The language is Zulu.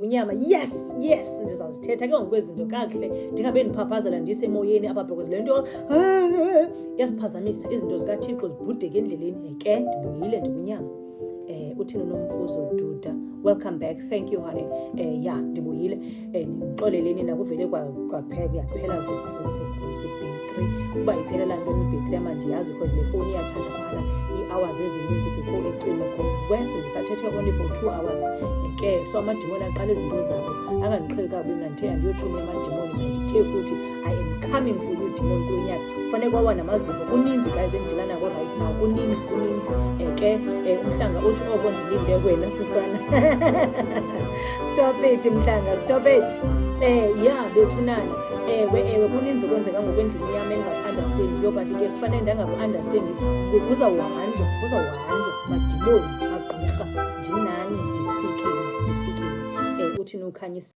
unyama, yes ndizawuzithetha ke ngokwezinto kakuhle ndingabe ndiphaphazela ndisemoyeni apha because le nto yasiphazamisa izinto zikaThixo zibhudeke endleleni. Ke ndibuyile ndikunyama. Uthini uNomfuzo Duda, welcome back, thank you honey. Ndibuyile ndixoleleni nakuvele kwaphela zibhetri uba iphelela ntoni ibhetri yam andiyazi because le fowuni iyathatha phana ii-hours ezininzi before icime wese ndisathethe only for 2 hours. Ke so amadimoni aqala izinto zabo angandiqheli kakubi mna ndithe andiyotshumi amadimoni ndithe futhi I am coming for you demon kulo nyaka. Kufanele kwawa namaziko kuninzi guys endilana nako right now, kuninzi ke Mhlanga uthi oko ndilinde wena sisana. Stop it Mhlanga, stop it. Bethunana ewe kuninzi kwenzeka ngokwendlini yami enga-understand yo, but ke kufanele ndangaku-understand kuzawuhanjwa madimoni agqirha ndinani ndifikile. Uthini ukhanyisa